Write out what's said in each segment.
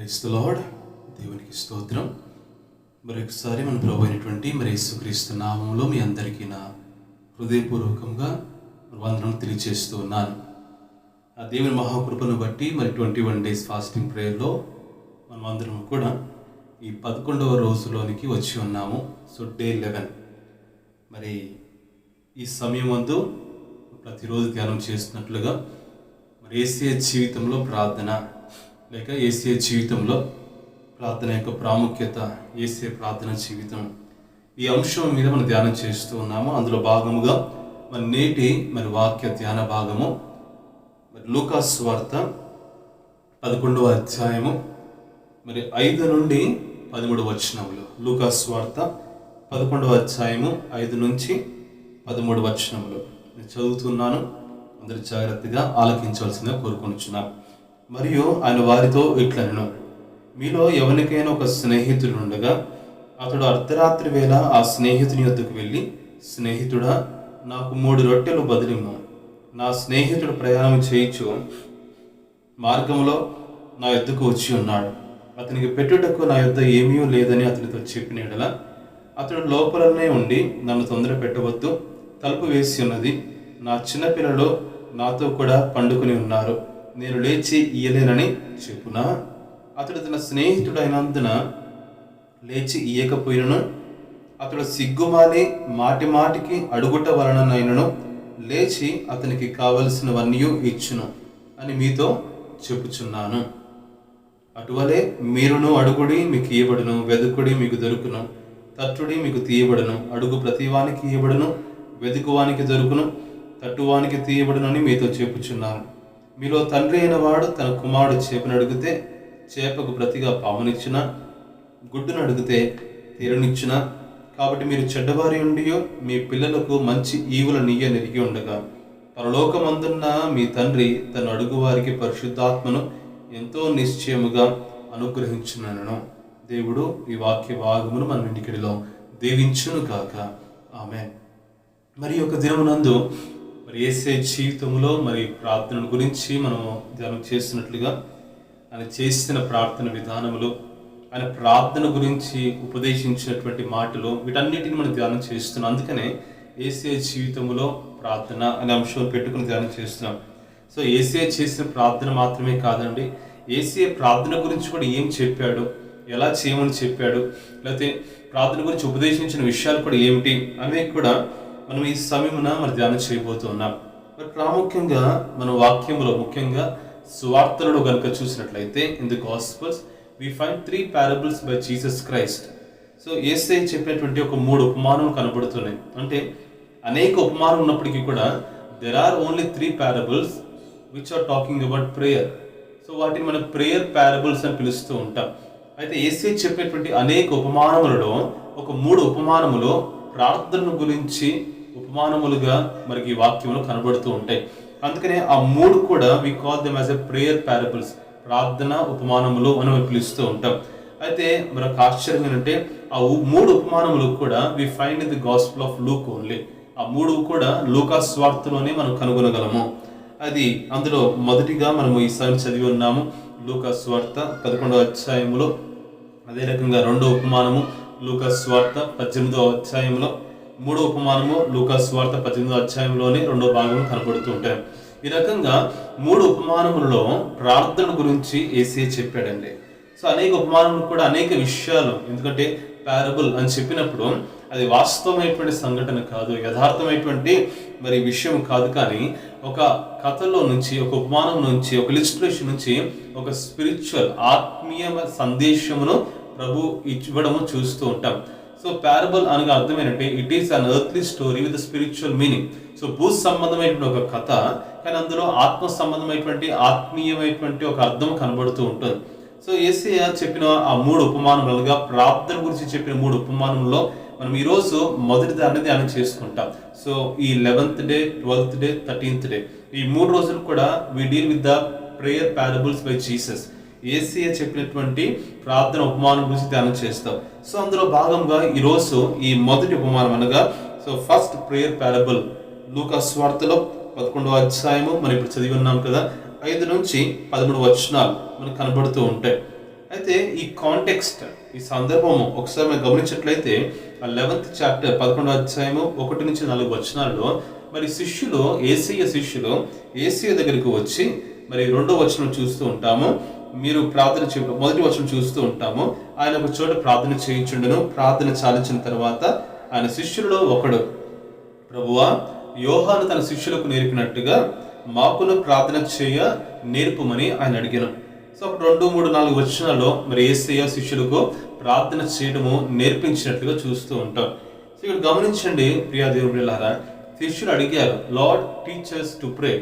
Praise the lord. దేవునికి స్తోత్రం. మరొకసారి మన ప్రభు అయినటువంటి యేసుక్రీస్తు నామములో మీ అందరికీ నా హృదయపూర్వకంగా వందనం తెలియజేస్తూ ఉన్నాను. ఆ దేవుని మహాకృపను బట్టి 21 డేస్ ఫాస్టింగ్ ప్రేయర్లో మనం అందరం కూడా ఈ 11వ రోజులోనికి వచ్చి ఉన్నాము. So day 11. మరి ఈ సమయం ముందు ప్రతిరోజు ధ్యానం చేస్తున్నట్లుగా మరి యేసయ్య జీవితంలో ప్రార్థన లేక యేసయ్య జీవితంలో ప్రార్థన యొక్క ప్రాముఖ్యత, యేసయ్య ప్రార్థన జీవితం, ఈ అంశం మీద మనం ధ్యానం చేస్తూ ఉన్నాము. అందులో భాగముగా మరి నేటి వాక్య ధ్యాన భాగము లూకా సువార్త 11వ అధ్యాయము 5 నుండి 13 వచనములు. లూకా సువార్త 11వ అధ్యాయము 5 నుంచి 13 వచనములు నేను చదువుతున్నాను. అందరూ జాగ్రత్తగా ఆలకించవలసిందిగా కోరుకొనుచున్నాను. మరియు ఆయన వారితో ఇట్లనెను, మీలో ఎవరికైనా ఒక స్నేహితుడు ఉండగా అతడు అర్ధరాత్రి వేళ ఆ స్నేహితుని యొద్దకు వెళ్ళి, స్నేహితుడా, నాకు 3 రొట్టెలు బదిలిమ్ము. నా స్నేహితుడు ప్రయాణం చేయించు మార్గంలో నా యొద్దకు వచ్చి ఉన్నాడు. అతనికి పెట్టుటకు నా యొద్ద ఏమీ లేదని అతనితో చెప్పిన యెడల, అతడు లోపలనే ఉండి, నన్ను తొందర పెట్టవద్దు, తలుపు వేసి ఉన్నది, నా చిన్నపిల్లలు నాతో కూడా పండుకొని ఉన్నారు, నేను లేచి ఇయ్యలేనని చెప్పునా? అతడు తన స్నేహితుడైనందున లేచి ఇయ్యకపోయినను, అతడు సిగ్గుమాలి మాటి మాటికి అడుగుట వలననైనను లేచి అతనికి కావలసినవన్నీ ఇచ్చును అని మీతో చెప్పుచున్నాను. అటువలే మీరును అడుగుడి మీకు ఇయ్యబడును, వెదుకుడి మీకు దొరుకును, తట్టుడి మీకు తీయబడును. అడుగు ప్రతివానికి ఇయ్యబడును, వెదుకువానికి దొరుకును, తట్టువానికి తీయబడును అని మీతో చెప్పుచున్నాను. మీలో తండ్రి అయిన వాడు తన కుమారుడు చేపను అడిగితే చేపకు ప్రతిగా పామునిచ్చిన, గుడ్డును అడిగితే తీరనిచ్చిన. కాబట్టి మీరు చెడ్డవారి ఉండి మీ పిల్లలకు మంచి ఈవుల నెరిగి ఉండగా, పరలోకమందున్న మీ తండ్రి తన అడుగు వారికి పరిశుద్ధాత్మను ఎంతో నిశ్చయముగా అనుగ్రహించునను. దేవుడు ఈ వాక్య భాగమును మన ఇంటికిడిలో దీవించును కాక. ఆమేన్. మరి ఒక దినమునందు యేసయ్య జీవితంలో ప్రార్థన గురించి మనం ధ్యానం చేస్తున్నట్లుగా ఆయన చేసిన ప్రార్థన విధానములు, ఆయన ప్రార్థన గురించి ఉపదేశించినటువంటి మాటలు, వీటన్నిటిని మనం ధ్యానం చేస్తున్నాం. అందుకనే యేసయ్య జీవితంలో ప్రార్థన అనే అంశం పెట్టుకుని ధ్యానం చేస్తున్నాం. సో యేసయ్య చేసిన ప్రార్థన మాత్రమే కాదండి, యేసయ్య ప్రార్థన గురించి కూడా ఏం చెప్పాడు, ఎలా చేయమని చెప్పాడు, లేకపోతే ప్రార్థన గురించి ఉపదేశించిన విషయాలు కూడా ఏమిటి అనేవి కూడా మనం ఈ సమయమున ధ్యానం చేయబోతున్నాం. ప్రాముఖ్యంగా మన వాక్యంలో ముఖ్యంగా సువార్తలలో కనుక చూసినట్లయితే in the gospels we find 3 parables by Jesus Christ. So Yesayya చెప్పినటువంటి ఒక 3 ఉపమానాలు కనబడుతున్నాయి. అంటే అనేక ఉపమానాలు ఉన్నప్పటికీ కూడా there are only 3 parables which are talking about prayer. So వాటిని మనం ప్రేయర్ పారబుల్స్ అని పిలుస్తూ ఉంటాం. అయితే యేసయ్య చెప్పినటువంటి అనేక ఉపమానములలో ఒక 3 ఉపమానములు ప్రార్థన గురించి ఉపమానములుగా ఈ వాక్యంలో కనబడుతూ ఉంటాయి. అందుకనే ఆ 3 కూడా we call them as a prayer parables, ప్రార్థన ఉపమానములు అని మనం పిలుస్తూ ఉంటాం. అయితే మరొక ఆశ్చర్యం ఏంటంటే ఆ 3 ఉపమానములు కూడా we find in the gospel of Luke only. ఆ 3 కూడా లూకా సువార్తలోనే మనం కనుగొనగలము. అది అందులో మొదటిగా మనము ఈ సమయం చదివి ఉన్నాము, లూకా సువార్త 11వ అధ్యాయములో. అదే రకంగా 2వ ఉపమానము లూకా సువార్త 18వ అధ్యాయంలో, 3వ ఉపమానము లూకా సువార్త 18వ అధ్యాయంలోనే 2వ భాగం కనబడుతూ ఉంటాయి. ఈ రకంగా 3 ఉపమానములలో ప్రార్థన గురించి యేసయ్య చెప్పాడండి. సో అనేక ఉపమానములు కూడా అనేక విషయాలు, ఎందుకంటే పారబుల్ అని చెప్పినప్పుడు అది వాస్తవమైనటువంటి సంఘటన కాదు, యథార్థమైనటువంటి విషయం కాదు, కానీ ఒక కథలో నుంచి, ఒక ఉపమానం నుంచి, ఒక ఇలిస్ట్రేషన్ నుంచి ఒక స్పిరిచువల్ ఆత్మీయ సందేశమును ప్రభు ఇవ్వడము చూస్తూ ఉంటాం. సో పారబుల్ అనగా అర్థం ఏంటంటే it is an earthly story with spiritual meaning. So భూ సంబంధమైనటువంటి ఒక కథ, కానీ అందులో ఆత్మ సంబంధమైనటువంటి ఆత్మీయమైనటువంటి ఒక అర్థం కనబడుతూ ఉంటుంది. సో యేసయ్య చెప్పిన ఆ 3 ఉపమానములుగా ప్రార్థన గురించి చెప్పిన 3 ఉపమానంలో మనం ఈరోజు మొదటి దాన్ని ధ్యానం చేసుకుంటాం. సో ఈ 11th day, 12th day, 13th day, ఈ 3 రోజులు కూడా we deal with the prayer parables by Jesus. Yesayya చెప్పినటువంటి ప్రార్థన ఉపమానం గురించి ధ్యానం చేస్తాం. సో అందులో భాగంగా ఈరోజు ఈ మొదటి ఉపమానం అనగా సో ఫస్ట్ ప్రేయర్ పారబుల్ లూకా సువార్తలో 11వ అధ్యాయము మనం ఇప్పుడు చదివి ఉన్నాం కదా, 5 నుంచి 13 వచనాలు మనకు కనబడుతూ ఉంటాయి. అయితే ఈ కాంటెక్స్ట్, ఈ సందర్భము ఒకసారి మనం గమనించినట్లయితే ఆ 11th చాప్టర్ 11వ అధ్యాయము 1-4 వచనాల్లో మరి యేసయ్య శిష్యులు యేసయ్య దగ్గరికి వచ్చి మరి 2వ వచనం చూస్తూ ఉంటాము. మీరు ప్రార్థన చేయడం, మొదటి వచనం చూస్తూ ఉంటాము. ఆయన ఒక చోట ప్రార్థన చేయించుండెను. ప్రార్థన చాలించిన తర్వాత ఆయన శిష్యులలో ఒకడు, ప్రభువా, యోహాను తన శిష్యులకు నేర్పినట్టుగా మాకును ప్రార్థన చేయ నేర్పుమని ఆయన అడిగాను. సో 2, 3, 4 వచనాల్లో మరి యేసయ్య శిష్యులకు ప్రార్థన చేయడము నేర్పించినట్లుగా చూస్తూ ఉంటాం. సో ఇక్కడ గమనించండి ప్రియా దేవుని బిడ్డలారా, శిష్యులు అడిగారు, Lord teach us to pray,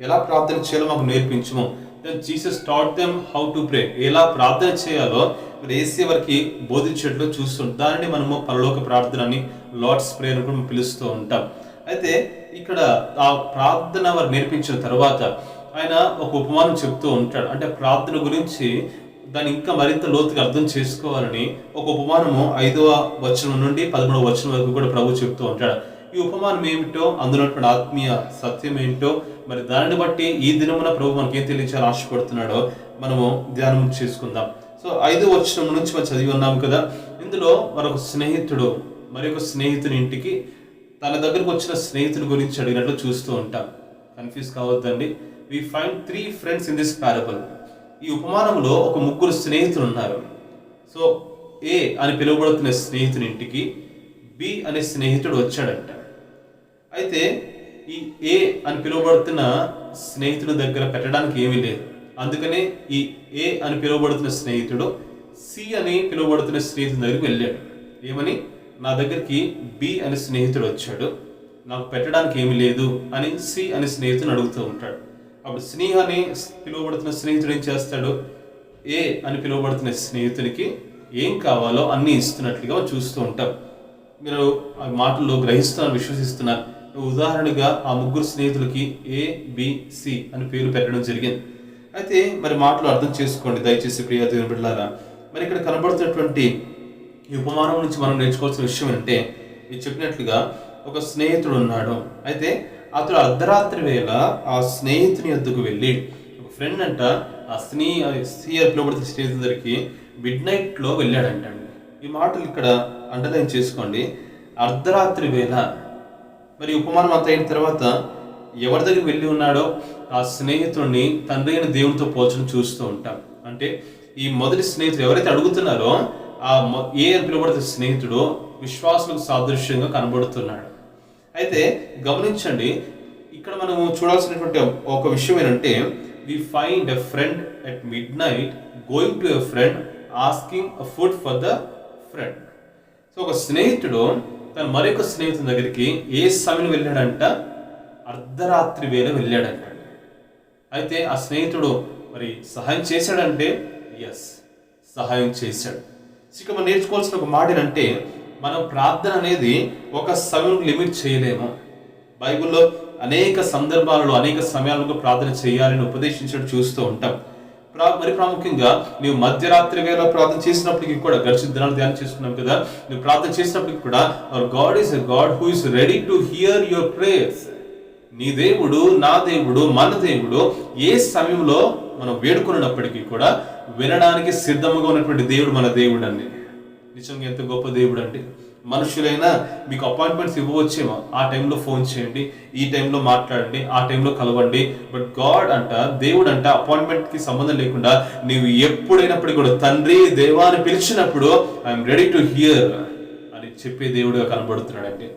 ఎలా ప్రార్థన చేయాలో మాకు నేర్పించము. Then Jesus taught them how to pray, ఎలా ప్రార్థన చేయాలో మరి యేసయ్య వారికి బోధించేట్లు చూస్తుంటాం. దానిని మనము పరలోక ప్రార్థన అని, లార్డ్స్ ప్రేయర్ కూడా పిలుస్తూ ఉంటాం. అయితే ఇక్కడ ఆ ప్రార్థన వారు నేర్పించిన తర్వాత ఆయన ఒక ఉపమానం చెప్తూ ఉంటాడు. అంటే ప్రార్థన గురించి దాన్ని ఇంకా మరింత లోతుగా అర్థం చేసుకోవాలని ఒక ఉపమానము 5వ వచనం నుండి 13వ వచనం వరకు కూడా ప్రభు చెప్తూ ఉంటాడు. ఈ ఉపమానం ఏమిటో, అందులో ఆత్మీయ సత్యం ఏంటో, మరి దానిని బట్టి ఈ దినమున ప్రభు మనకి ఏం తెలియచేయాలని ఆశపడుతున్నాడో మనము ధ్యానం చేసుకుందాం. సో 5వ వచనం నుంచి మనం చదివి ఉన్నాము కదా. ఇందులో మరొక స్నేహితుడు మరొక స్నేహితుని ఇంటికి తన దగ్గరకు వచ్చిన స్నేహితుడి గురించి అడిగినట్లు చూస్తూ ఉంటాం. కన్ఫ్యూజ్ కావద్దండి. We find 3 friends in this parable. ఈ ఉపమానంలో ఒక 3 స్నేహితులు ఉన్నారు. సో ఏ అని పిలువబడుతున్న స్నేహితుని ఇంటికి బి అనే స్నేహితుడు వచ్చాడంట. అయితే ఈ ఏ అని పిలువబడుతున్న స్నేహితుడి దగ్గర పెట్టడానికి ఏమీ లేదు. అందుకనే ఈ ఏ అని పిలువబడుతున్న స్నేహితుడు సి అని పిలువబడుతున్న స్నేహితుడి దగ్గరికి వెళ్ళాడు. ఏమని, నా దగ్గరికి బి అనే స్నేహితుడు వచ్చాడు, నాకు పెట్టడానికి ఏమీ లేదు అని సి అనే స్నేహితుని అడుగుతూ ఉంటాడు. అప్పుడు స్నేహ అని పిలువబడుతున్న స్నేహితుడు ఏం చేస్తాడు, ఏ అని పిలువబడుతున్న స్నేహితునికి ఏం కావాలో అన్నీ ఇస్తున్నట్లుగా చూస్తూ ఉంటాం. మీరు ఆ మాటల్లో గ్రహిస్తున్నాను, విశ్వసిస్తున్నారు. ఉదాహరణగా ఆ 3 స్నేహితులకి ఏ, బి, సి అని పేరు పెట్టడం జరిగింది. అయితే మరి మాటలు అర్థం చేసుకోండి దయచేసి ప్రియా దేవుని బిడ్డలారా. మరి ఇక్కడ కనబడుతున్నటువంటి ఈ ఉపమానం నుంచి మనం నేర్చుకోవాల్సిన విషయం ఏంటంటే, మీరు చెప్పినట్లుగా ఒక స్నేహితుడు ఉన్నాడు. అయితే అతడు అర్ధరాత్రి వేళ ఆ స్నేహితుని వద్దకు వెళ్ళి, ఒక ఫ్రెండ్ అంట ఆ పిలువబడుతున్న స్నేహితుడి దగ్గరికి మిడ్నైట్లో వెళ్ళాడంటండి. ఈ మాటలు ఇక్కడ అండర్లైన్ చేసుకోండి. అర్ధరాత్రి వేళ. మరి ఉపమానం అంత అయిన తర్వాత ఎవరి దగ్గరికి వెళ్ళి ఉన్నాడో ఆ స్నేహితుడిని తండ్రి అయిన దేవునితో పోల్చడం చూస్తూ ఉంటాం. అంటే ఈ మొదటి స్నేహితుడు ఎవరైతే అడుగుతున్నారో ఆ ఏ అని పిలువబడుతున్న స్నేహితుడు విశ్వాసులకు సాదృశ్యంగా కనబడుతున్నాడు. అయితే గమనించండి, ఇక్కడ మనము చూడాల్సినటువంటి ఒక విషయం ఏంటంటే, we find a friend at midnight going to a friend asking a food for the friend. So ఒక స్నేహితుడు తన మరొక స్నేహితుని దగ్గరికి ఏ సమయం వెళ్ళాడంట, అర్ధరాత్రి వేళ వెళ్ళాడంట. అయితే ఆ స్నేహితుడు మరి సహాయం చేశాడంటే ఎస్, సహాయం చేశాడు. ఇక మనం నేర్చుకోవాల్సిన ఒక మాట ఏంటంటే, మనం ప్రార్థన అనేది ఒక సమయం లిమిట్ చేయలేము. బైబిల్లో అనేక సందర్భాలలో అనేక సమయాలకు ప్రార్థన చేయాలని ఉపదేశించడం చూస్తూ ఉంటాం. మరి ప్రాముఖ్యంగా నీవు మధ్యరాత్రి వేళ ప్రార్థన చేసినప్పటికీ కూడా, గడిచిన దినాలు ధ్యానం చేసుకున్నాం కదా, నువ్వు ప్రార్థన చేసినప్పటికీ కూడా hour God is a God who is ready to here your prayers. నీ దేవుడు, నా దేవుడు, మన దేవుడు ఏ సమయంలో మనం వేడుకున్నప్పటికీ కూడా వినడానికి సిద్ధంగా ఉన్నటువంటి దేవుడు మన దేవుడు అండి. నిజంగా ఎంత గొప్ప దేవుడు అంటే, మనుషులైనా మీకు అపాయింట్మెంట్స్ ఇవ్వవచ్చేమో, ఆ టైంలో ఫోన్ చేయండి, ఈ టైంలో మాట్లాడండి, ఆ టైంలో కలవండి. బట్ గాడ్ అంట, దేవుడు అంట అపాయింట్మెంట్కి సంబంధం లేకుండా నీవు ఎప్పుడైనప్పటికీ కూడా తండ్రి దేవా అని పిలిచినప్పుడు ఐఎమ్ రెడీ టు హియర్ అని చెప్పే దేవుడుగా కనబడుతున్నాడంటే.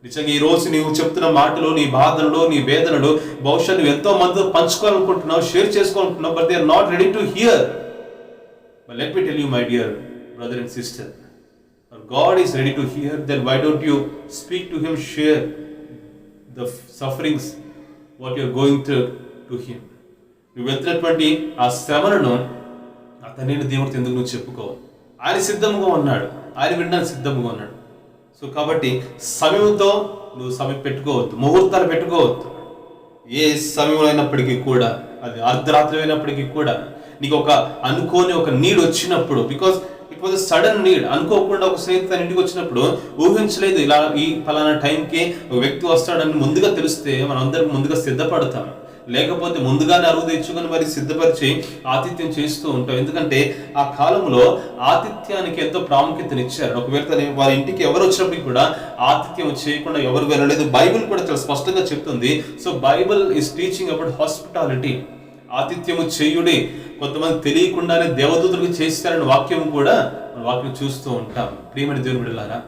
నిజంగా ఈ రోజు నీవు చెప్తున్న మాటలు, నీ బాధలు, నీ వేదనలు బహుశా నువ్వు ఎంతో మందితో పంచుకోవాలనుకుంటున్నావు, షేర్ చేసుకోవాలనుకుంటున్నావు, but they are not ready to hear. But let me tell you my dear brother and sister, God is ready to hear. Then why don't you speak to him, share the sufferings what you are going through to him. నువ్వు వెళ్తున్నటువంటి ఆ శ్రమలను అతనిని దేవుడితో ఎందుకు నువ్వు చెప్పుకోవు? ఆయన సిద్ధంగా ఉన్నాడు, ఆయన వినడానికి సిద్ధంగా ఉన్నాడు. సో కాబట్టి సమయంతో నువ్వు సమయం పెట్టుకోవద్దు, ముహూర్తాలు పెట్టుకోవద్దు. ఏ సమయంలో అయినప్పటికీ కూడా, అది అర్ధరాత్రి అయినప్పటికీ కూడా, నీకు ఒక అనుకోని ఒక నీడ్ వచ్చినప్పుడు, because it was sudden need, అనుకోకుండా ఒక స్నేహితుడు ఇంటికి వచ్చినప్పుడు, ఊహించలేదు ఇలా ఈ ఫలానా టైంకి ఒక వ్యక్తి వస్తాడని ముందుగా తెలిస్తే మనం అందరికి ముందుగా సిద్ధపడతాం. లేకపోతే ముందుగానే అరువు తెచ్చుకొని మరి సిద్ధపరిచి ఆతిథ్యం చేస్తూ ఉంటాం. ఎందుకంటే ఆ కాలంలో ఆతిథ్యానికి ఎంతో ప్రాముఖ్యతనిచ్చారు. ఒకవేళ వారి ఇంటికి ఎవరు వచ్చినప్పటికీ కూడా ఆతిథ్యం చేయకుండా ఎవరు వెళ్ళలేదు. బైబిల్ కూడా చాలా స్పష్టంగా చెప్తుంది. So Bible is teaching about hospitality. ఆతిథ్యము చేయుడి. కొంతమంది తెలియకుండానే దేవదూతలకు చేస్తారని వాక్యం కూడా మన వాక్యం చూస్తూ ఉంటాం. ప్రియమైన దేవుని బిడ్డలారా,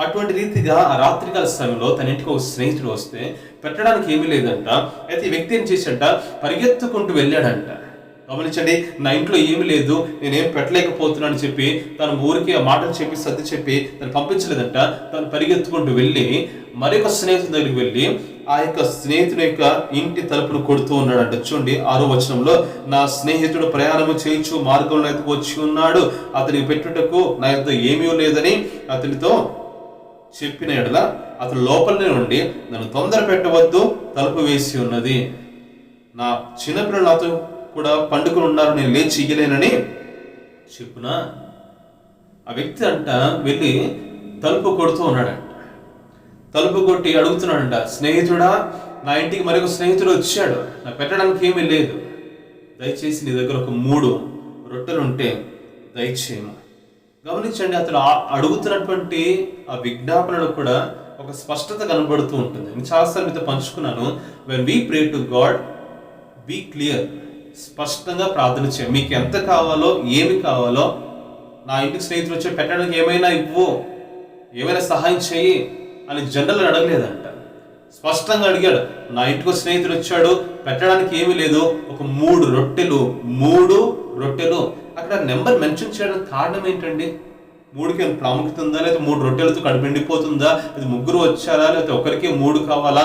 అటువంటి రీతిగా ఆ రాత్రికాల సమయంలో తన ఇంటికి ఒక స్నేహితుడు వస్తే పెట్టడానికి ఏమీ లేదంట. అయితే ఈ వ్యక్తి ఏం చేశాడంట, పరిగెత్తుకుంటూ వెళ్ళాడంట. గమనించండి, నా ఇంట్లో ఏమీ లేదు, నేనేం పెట్టలేకపోతున్నాను చెప్పి తన ఊరికి ఆ మాటలు చెప్పి సర్ది చెప్పి తను పంపించలేదంట. తను పరిగెత్తుకుంటూ వెళ్ళి మరొక స్నేహితుడి దగ్గరికి వెళ్ళి ఆ యొక్క స్నేహితుని యొక్క ఇంటి తలుపును కొడుతూ ఉన్నాడంట. చూడండి 6వ వచనంలో, నా స్నేహితుడు ప్రయాణము చేయించు మార్గంలో ఎత్తుకు వచ్చి ఉన్నాడు, అతనికి పెట్టుటకు నా యొద్ద ఏమీ లేదని అతనితో చెప్పిన ఎడల అతను లోపలనే ఉండి నన్ను తొందర పెట్టవద్దు, తలుపు వేసి ఉన్నది, నా చిన్నపిల్లలు నాతో కూడా పండుగలు ఉన్నారు, నేను లేచి ఇయ్యలేనని చెప్పున ఆ వ్యక్తి అంట వెళ్ళి తలుపు కొడుతూ ఉన్నాడంట. తలుపు కొట్టి అడుగుతున్నాడంట, స్నేహితుడా, నా ఇంటికి మరొక స్నేహితుడు వచ్చాడు, నాకు పెట్టడానికి ఏమీ లేదు, దయచేసి నీ దగ్గర ఒక 3 రొట్టెలు ఉంటే దయచేయము. గమనించండి, అతను అడుగుతున్నటువంటి ఆ విజ్ఞాపనలో కూడా ఒక స్పష్టత కనబడుతూ ఉంటుంది. నేను చాలాసార్లు మీతో పంచుకున్నాను. When we pray to God, be clear. స్పష్టంగా ప్రార్థన చేయండి. మీకు ఎంత కావాలో, ఏమి కావాలో, నా ఇంటికి స్నేహితులు వచ్చి పెట్టడానికి ఏమైనా ఇవ్వు, ఏమైనా సహాయం చేయి అని జనరల్ అడగలేదంట. స్పష్టంగా అడిగాడు. నా ఇంటికి స్నేహితుడు వచ్చాడు, పెట్టడానికి ఏమీ లేదు, ఒక 3 రొట్టెలు. అక్కడ నెంబర్ మెన్షన్ చేయడానికి కారణం ఏంటండి? 3కి ప్రాముఖ్యత ఉందా, లేదా 3 రొట్టెలతో కడుపు నిండిపోతుందా, లేదా 3 వచ్చారా, లేదా ఒకరికి 3 కావాలా?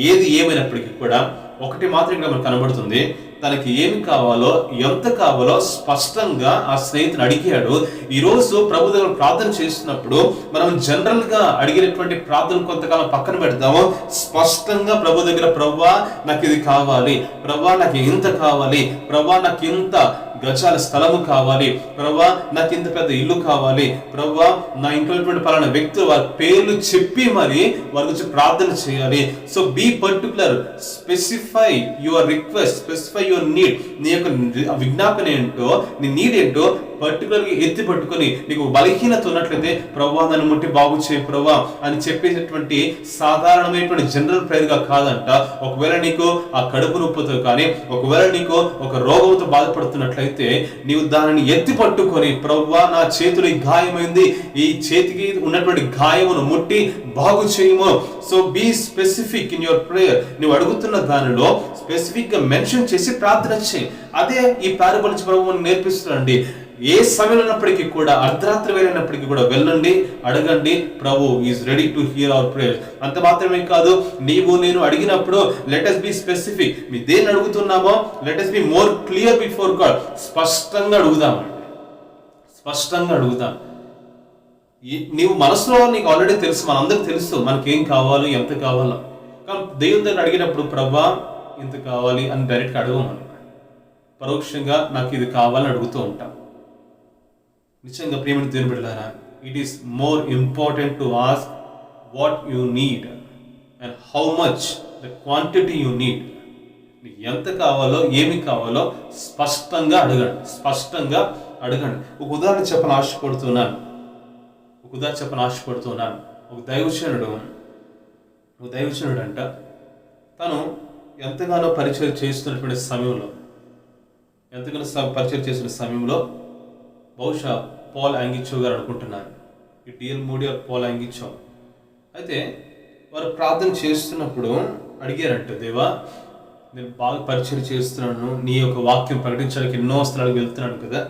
ఏది ఏమైనప్పటికీ కూడా ఒకటి మాత్రం ఇక్కడ మనకు కనబడుతుంది. తనకి ఏమి కావాలో, ఎంత కావాలో స్పష్టంగా ఆ స్నేహితుడు అడిగాడు. ఈరోజు ప్రభు దగ్గర ప్రార్థన చేస్తున్నప్పుడు మనం జనరల్ గా అడిగినటువంటి ప్రార్థన కొంతకాలం పక్కన పెడతాము. స్పష్టంగా ప్రభు దగ్గర, ప్రభువా నాకు ఇది కావాలి, ప్రభువా నాకు ఇంత కావాలి, ప్రభువా నాకు ఇంత గజాల స్థలము కావాలి, ప్రభువా నాకు ఇంత పెద్ద ఇల్లు కావాలి, ప్రభువా నా ఇంట్లో పలానా వ్యక్తులు వారి పేర్లు చెప్పి మరి వారి గురించి ప్రార్థన చేయాలి. So be particular, specify your request, specify your need. నీ యొక్క విజ్ఞాపన ఏంటో, నీ నీడ్ ఏంటో పర్టికులర్గా ఎత్తి పట్టుకొని, నీకు బలహీనత ఉన్నట్లయితే ప్రభువా నన్ను ముట్టి బాగు చేయి ప్రభువా అని చెప్పేటటువంటి సాధారణమైనటువంటి జనరల్ ప్రేయర్గా కాదంట. ఒకవేళ నీకు ఆ కడుపు నొప్పితో కానీ, ఒకవేళ నీకు ఒక రోగంతో బాధపడుతున్నట్లయితే నీవు దానిని ఎత్తి పట్టుకొని, ప్రభువా నా చేతులు గాయమైంది, ఈ చేతికి ఉన్నటువంటి గాయమును ముట్టి బాగు చేయము. So be specific in your prayer. నువ్వు అడుగుతున్న దానిలో స్పెసిఫిక్ గా మెన్షన్ చేసి ప్రార్థన చేయి. అదే ఈ పారబుల్ ప్రభువు నేర్పిస్తున్నాండి. ఏ సమయంలో ఉన్నప్పటికీ కూడా, అర్ధరాత్రి వెళ్ళినప్పటికీ కూడా వెళ్ళండి, అడగండి. ప్రభు is ready to hear our prayer. అంత మాత్రమే కాదు, నీవు నేను అడిగినప్పుడు లెట్ us బి స్పెసిఫిక్. మీ దేన్ని అడుగుతున్నామో let us be more clear before God. స్పష్టంగా అడుగుదామండి, స్పష్టంగా అడుగుదాం. నీవు మనసులో నీకు ఆల్రెడీ తెలుసు, మనందరికి తెలుసు మనకేం కావాలో, ఎంత కావాలో. కానీ దేవుని దగ్గర అడిగినప్పుడు ప్రభా ఇంత కావాలి అని డైరెక్ట్గా అడగం. మనం పరోక్షంగా నాకు ఇది కావాలని అడుగుతూ ఉంటాం. నిశ్చయంగా ప్రియమైన దేవుని బిడ్డలారా, it is more important to ask what you need and how much the quantity you need. నీకు ఎంత కావాలో, ఏమి కావాలో స్పష్టంగా అడగండి, స్పష్టంగా అడగండి. ఒక ఉదాహరణ చెప్పని ఆశపడుతున్నాను. ఒక దైవజనుడు అంట, తను ఎంతగానో పరిచయం చేస్తున్న సమయంలో బహుశా పాల్ యాంగిచో గారు అనుకుంటున్నాను, ఈ డిఎల్ మూడీ పాల్ యాంగిచో. అయితే వారు ప్రార్థన చేస్తున్నప్పుడు అడిగారంట, దేవా నేను బాగా పరిచయం చేస్తున్నాను, నీ యొక్క వాక్యం ప్రకటించడానికి ఎన్నో స్థలాలకు వెళ్తున్నాను కదా,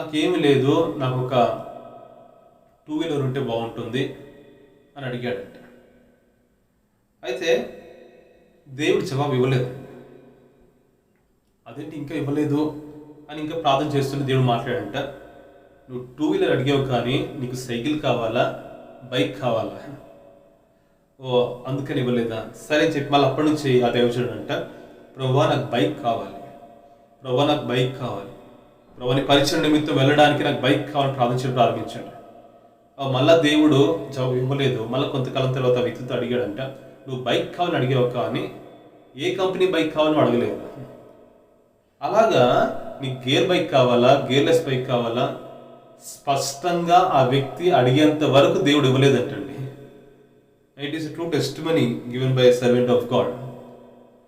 నాకేమీ లేదు, నాకు ఒక 2 వీలర్ ఉంటే బాగుంటుంది అని అడిగాడంట. అయితే దేవుడు జవాబు ఇవ్వలేదు. అదేంటి ఇంకా ఇవ్వలేదు అని ఇంకా ప్రార్థన చేస్తుంటే దేవుడు మాట్లాడంట, నువ్వు 2 వీలర్ అడిగావు కానీ నీకు సైకిల్ కావాలా, బైక్ కావాలా? ఓ అందుకని ఇవ్వలేదా? సరే అని చెప్పి మళ్ళీ అప్పటి నుంచి ఆ దేవుడు అంట, ప్రభువా నాకు బైక్ కావాలి, ప్రభువాని పరిచయం నిమిత్తం వెళ్ళడానికి నాకు బైక్ కావాలని ప్రారంభించాడు. మళ్ళా దేవుడు జవాబు ఇవ్వలేదు. మళ్ళీ కొంతకాలం తర్వాత వ్యక్తితో అడిగాడంట, నువ్వు బైక్ కావాలని అడిగావు కానీ ఏ కంపెనీ బైక్ కావాలో అడగలేదు. అలాగా నీకు గేర్ బైక్ కావాలా, గేర్లెస్ బైక్ కావాలా, స్పష్టంగా ఆ వ్యక్తి అడిగేంత వరకు దేవుడు ఇవ్వలేదంటండి. It is true testimony given by servant of God.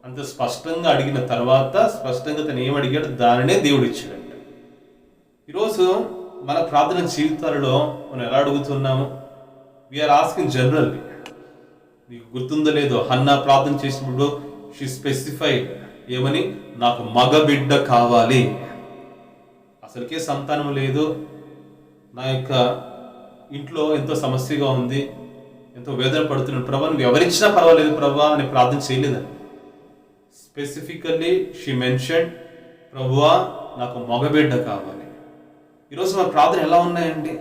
అంత స్పష్టంగా అడిగిన తర్వాత స్పష్టంగా తను ఏం అడిగాడు దానినే దేవుడు ఇచ్చాడంట. ఈరోజు మన ప్రార్థన జీవితాలలో మనం ఎలా అడుగుతున్నాము? We are asking generally. నీకు గుర్తుందో లేదో, హన్నా ప్రార్థన చేసినప్పుడు షీ స్పెసిఫైడ్ ఏమని? నాకు మగ బిడ్డ కావాలి, అసలుకే సంతానం లేదు, నా యొక్క ఇంట్లో ఎంతో సమస్యగా ఉంది, ఎంతో వేదన పడుతున్నాను ప్రభా, నువ్వు ఎవరిచ్చినా పర్వాలేదు ప్రభా అని ప్రార్థన చేయలేదని. స్పెసిఫికల్లీ షీ మెన్షన్, ప్రభువా నాకు మగబిడ్డ కావాలి. ఈరోజు మన ప్రార్థన ఎలా ఉన్నాయండి?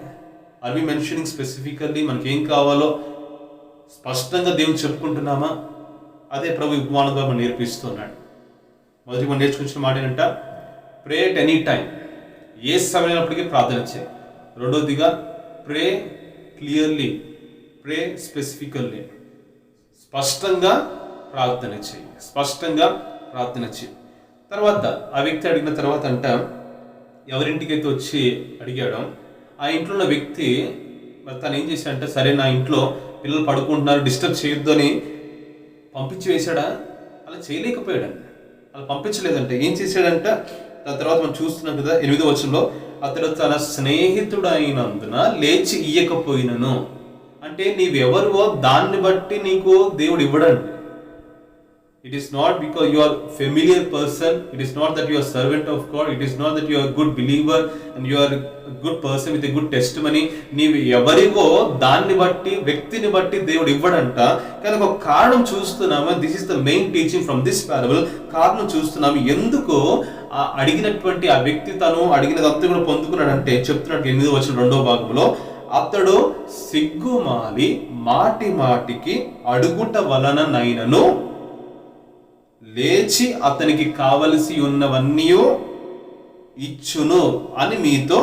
ఆర్ వి మెన్షనింగ్ స్పెసిఫికల్లీ మనకేం కావాలో స్పష్టంగా దేవుని చెప్పుకుంటున్నామా? అదే ప్రభు ఉపమానంగా మనం నేర్పిస్తున్నాడు. మొదటి మనం నేర్చుకున్న మాట ఏంటంట? ప్రే ఎట్ ఎనీ టైం, ఏ సమయమైనప్పటికీ ప్రార్థన చేయి. రెండోదిగా ప్రే క్లియర్లీ, ప్రే స్పెసిఫికల్లీ, స్పష్టంగా ప్రార్థన చేయి, స్పష్టంగా ప్రార్థన చేయి. తర్వాత ఆ వ్యక్తి అడిగిన తర్వాత అంట, ఎవరింటికైతే వచ్చి అడిగాడో ఆ ఇంట్లో ఉన్న వ్యక్తి మరి తను ఏం చేశాడంటే, సరే నా ఇంట్లో పిల్లలు పడుకుంటున్నారు డిస్టర్బ్ చేయొద్దు అని పంపించి వేశాడా? అలా చేయలేకపోయాడండి. అలా పంపించలేదంటే ఏం చేశాడంట? దాని తర్వాత మనం చూస్తున్నాం కదా 8వ వచనంలో, అతడు తన స్నేహితుడు అయినందున లేచి ఇయ్యకపోయినను. అంటే నీవెవరువో దాన్ని బట్టి నీకు దేవుడు ఇవ్వడండి. It is not because you are familiar person. It is not that you are servant of God. It is not that you are a good believer and you are a good person with a good testimony. నీవు ఎవరివో దాన్ని బట్టి, వ్యక్తిని బట్టి దేవుడు ఇవ్వడంట. కానీ ఒక కారణం చూస్తున్నాము. This is the main teaching from this parable. కారణం చూస్తున్నాము ఎందుకు అడిగినటువంటి ఆ వ్యక్తి తను అడిగినదంతా కూడా పొందుకున్నాడంటే చెప్తున్నాడు 8వ వచనం 2వ భాగంలో, అతడు సిగ్గుమాలి మాటి మాటికి అడుగుట వలననైనను లేచి అతనికి కావలసి ఉన్నవన్నీ ఇచ్చును అని మీతో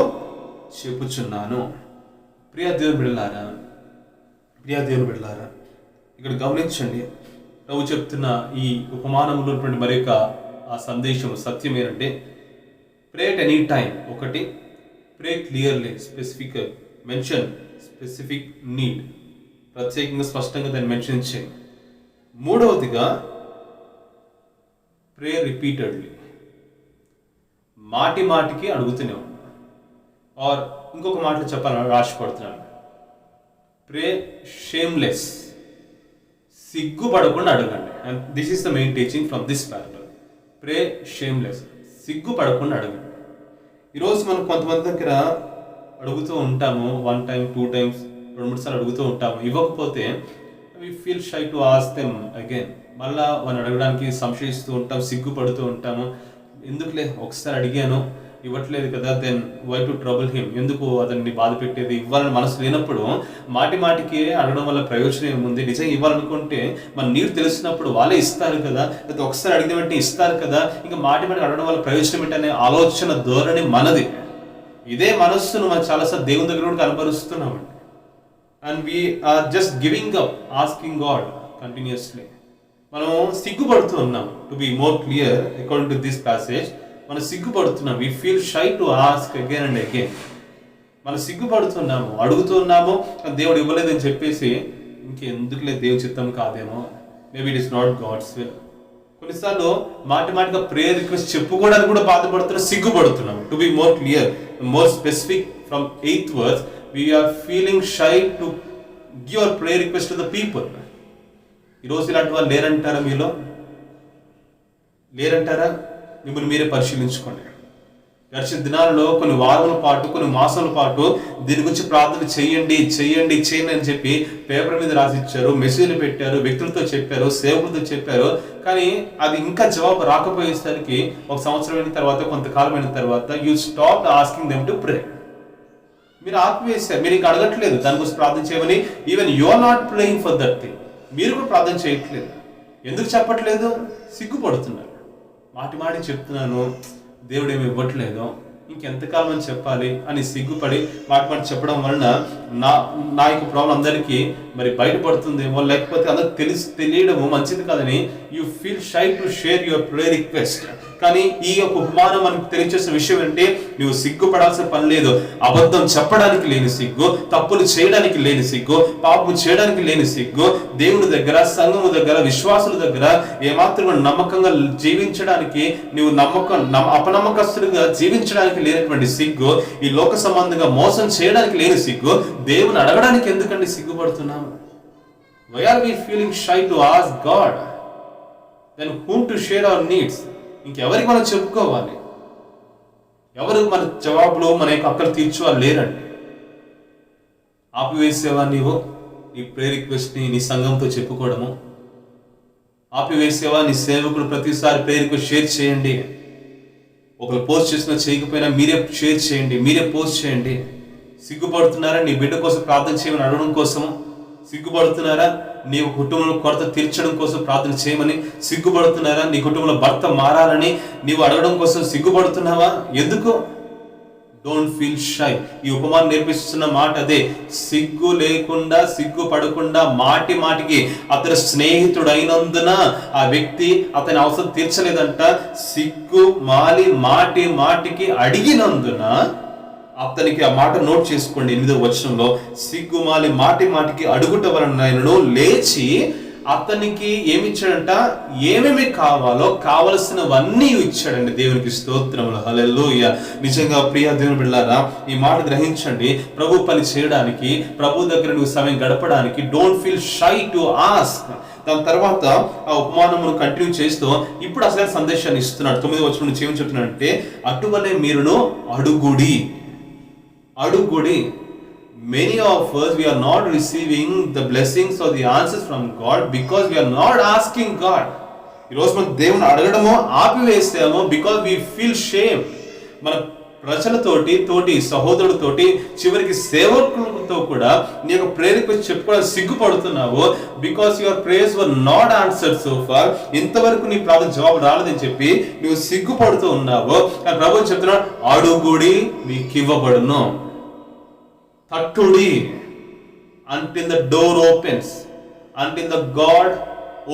చెప్పుచున్నాను. ప్రియా దేవుని బిడ్డలారా, ఇక్కడ గమనించండి. ప్రభు చెప్తున్న ఈ ఉపమానంలో ఉన్నటువంటి మరొక ఆ సందేశం సత్యం ఏంటంటే, ప్రే ఎట్ ఎనీ టైం. ఒకటి, pray clearly, specific mention specific need, ప్రత్యేకంగా స్పష్టంగా దాన్ని మెన్షన్ చేయండి. మూడవదిగా ప్రే రిపీటెడ్లీ, మాటి మాటికి అడుగుతూనే ఉన్నాను. ఆర్ ఇంకొక మాటలు చెప్పాలని ఆశపడుతున్నాను, ప్రే షేమ్లెస్, సిగ్గుపడకుండా అడగండి. And this is the main teaching from this parable. Pray shameless, సిగ్గుపడకుండా అడగండి. ఈరోజు మనం కొంతమంది దగ్గర అడుగుతూ ఉంటాము, 1 time 2 times 2-3 సార్లు అడుగుతూ ఉంటాము, ఇవ్వకపోతే we feel shy to ask them again. మళ్ళా వాళ్ళని అడగడానికి సంశయిస్తూ ఉంటాం, సిగ్గుపడుతూ ఉంటాము. ఎందుకులే ఒకసారి అడిగాను ఇవ్వట్లేదు కదా, then why to trouble him, ఎందుకు అతన్ని బాధ పెట్టేది. ఇవ్వాలని మనసు లేనప్పుడు మాటి మాటికి అడగడం వల్ల ప్రయోజనం ఏముంది? నిజంగా ఇవ్వాలనుకుంటే మన నీరు తెలిసినప్పుడు వాళ్ళే ఇస్తారు కదా, లేదా ఒకసారి అడిగిన వెంటనే ఇస్తారు కదా, ఇంకా మాటి మాటికి అడగడం వల్ల ప్రయోజనం ఏంటనే ఆలోచన ధోరణి మనది. ఇదే మనస్సును మనం చాలాసార్లు దేవుని దగ్గర కూడా కనపరుస్తున్నామండి. And we're just giving up asking God continuously. మనం సిగ్గుపడుతూ ఉన్నాం. To be more clear according to this passage, మనం సిగ్గుపడుతున్నాం. We feel shy to ask again and again. మనం సిగ్గుపడుతున్నాము, అడుగుతున్నాము, దేవుడు ఇవ్వలేదని చెప్పేసి ఇంకెందుకులే దేవుని చిత్తం కాదేమో, maybe it is not God's will. కొన్నిసార్లు మాటిగా ప్రేయర్ రిక్వెస్ట్ చెప్పుకోవడానికి కూడా బాధపడుతున్నాం, సిగ్గుపడుతున్నాం. To be more clear, more specific from 8th verse, we're feeling shy to give our prayer request to the people. ఈరోజు ఇలాంటి వాళ్ళు లేరంటారా? మీలో లేరంటారా? మిమ్మల్ని మీరే పరిశీలించుకోండి. గడిచిన దినాలలో కొన్ని వారముల పాటు, కొన్ని మాసాల పాటు దీని గురించి ప్రార్థన చేయండి అని చెప్పి పేపర్ మీద రాసిచ్చారు, మెసేజ్లు పెట్టారు, వ్యక్తులతో చెప్పారు, సేవకులతో చెప్పారు. కానీ అది ఇంకా జవాబు రాకపోయేసరికి 1 సంవత్సరం అయిన తర్వాత, కొంతకాలం అయిన తర్వాత you stop asking them to pray. మీరు ఆపివేశారు, మీరు ఇంకా అడగట్లేదు దాని గురించి ప్రార్థన చేయమని. Even you are not praying for that thing. మీరు కూడా ప్రార్థన చేయట్లేదు. ఎందుకు చెప్పట్లేదు? సిగ్గుపడుతున్నారు. మాటి చెప్తున్నాను, దేవుడు ఏమి ఇవ్వట్లేదు, ఇంకెంతకాలం అని చెప్పాలి అని సిగ్గుపడి మాటి చెప్పడం వలన నా నా యొక్క ప్రాబ్లం అందరికీ మరి బయటపడుతుందేమో, లేకపోతే అందరికి తెలియడము మంచిది కాదని you feel shy to share your prayer request. కానీ ఈ యొక్క ఉపమానం మనకు తెలియచేసిన విషయం ఏంటి? నువ్వు సిగ్గుపడాల్సిన పని లేదు. అబద్ధం చెప్పడానికి లేని సిగ్గు, తప్పులు చేయడానికి లేని సిగ్గు, పాపం చేయడానికి లేని సిగ్గు, దేవుని దగ్గర, సంఘము దగ్గర, విశ్వాసుల దగ్గర ఏమాత్రం నమ్మకంగా జీవించడానికి, నువ్వు అపనమ్మకస్తులుగా జీవించడానికి లేనటువంటి సిగ్గు, ఈ లోక సంబంధంగా మోసం చేయడానికి లేని సిగ్గు, దేవుని అడగడానికి ఎందుకండి సిగ్గుపడుతున్నాము? Why are we feeling shy to ask God? Then whom to share our needs? ఇంకెవరికి మనం చెప్పుకోవాలి? ఎవరు మన జవాబులు, మన యొక్క అక్కలు తీర్చువాళ్ళు లేరండి. ఆపివేసేవా నీవు నీ ప్రేయర్ రిక్వెస్ట్ని నీ సంఘంతో చెప్పుకోవడము? ఆపివేసేవా నీ సేవకులు ప్రతిసారి ప్రేయర్ రిక్వెస్ట్ షేర్ చేయండి? ఒకరు పోస్ట్ చేసినా చేయకపోయినా మీరే షేర్ చేయండి, మీరే పోస్ట్ చేయండి. సిగ్గుపడుతున్నారా నీ బిడ్డ కోసం ప్రార్థన చేయమని అడగడం కోసము? సిగ్గుపడుతున్నారా నీ కుటుంబంలో కొరత తీర్చడం కోసం ప్రార్థన చేయమని? సిగ్గుపడుతున్నారా నీ కుటుంబంలో భర్త మారాలని నీవు అడగడం కోసం సిగ్గుపడుతున్నావా? ఎందుకు? Don't feel shy. ఈ ఉపమానం నేర్పిస్తున్న మాట అదే. సిగ్గు లేకుండా, సిగ్గుపడకుండా, మాటి మాటికి అతని స్నేహితుడైనందున ఆ వ్యక్తి అతని అవసరం తీర్చలేదంట. సిగ్గు మాలి మాటి మాటికి అడిగినందున అతనికి, ఆ మాట నోట్ చేసుకోండి 8వ వచనంలో, సిగ్గుమాలి మాటి మాటికి అడుగుట వలన ఆయనను లేచి అతనికి ఏమిచ్చాడంట? ఏమేమి కావాలో కావలసినవన్నీ ఇచ్చాడండి. దేవునికి స్తోత్రములు, హల్లెలూయా. నిజంగా ప్రియ దేవుని బిడ్డలారా, ఈ మాట గ్రహించండి. ప్రభు పని చేయడానికి, ప్రభు దగ్గర నువ్వు సమయం గడపడానికి don't feel shy to ask. దాని తర్వాత ఆ ఉపమానమును కంటిన్యూ చేస్తూ ఇప్పుడు అసలు సందేశాన్ని ఇస్తున్నాడు. 9వ వచనం నుంచి ఏమని చెప్తున్నాడంటే, అటువలే మీరును అడుగుడి. అడుగుడి. Many of us, we are not receiving the blessings or the answers from God because we are not asking God. ఈరోజు మనం దేవుని అడగడమో ఆపివేసామో because we feel shame. మన ప్రజలతోటి సహోదరులతోటి, చివరికి సేవకులతో కూడా నీ యొక్క ప్రేయర్ చెప్పుకోవడానికి సిగ్గుపడుతున్నావు. Because your prayers were not answered so far. ఇంతవరకు నీ ప్రార్థన జవాబు రాలేదని చెప్పి నువ్వు సిగ్గుపడుతూ ఉన్నావు. కానీ ప్రభువు చెప్తున్నాడు, అడుగుడి మీకు ఇవ్వబడును. తట్టుడి until the door opens, until the God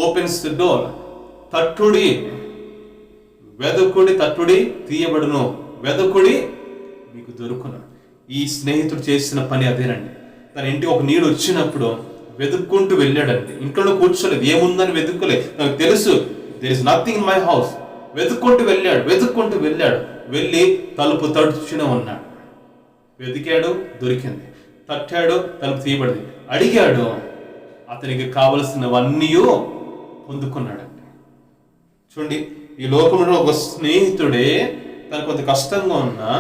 opens the door. తట్టుడి, వెదుకుడి, తట్టుడి తీయబడును, వెదుకుడి మీకు దొరుకును. ఈ స్నేహితుడు చేసిన పని అదేనండి. తన ఇంటికి ఒక నీడు వచ్చినప్పుడు వెతుక్కుంటూ వెళ్ళాడండి. ఇంట్లో కూర్చోలేదు, ఏముందని వెతుక్కోలేదు. నాకు తెలుసు there is nothing in my house. వెతుక్కుంటూ వెళ్ళాడు. వెళ్ళి తలుపు తడుచునే ఉన్నాడు. వెతికాడు, దొరికింది. తట్టాడు, తలుపు తీయబడింది. అడిగాడు, అతనికి కావలసినవన్నీ పొందుకున్నాడండి. చూడండి, ఈ లోకంలో ఒక స్నేహితుడే తనకు కొంత కష్టంగా ఉన్నా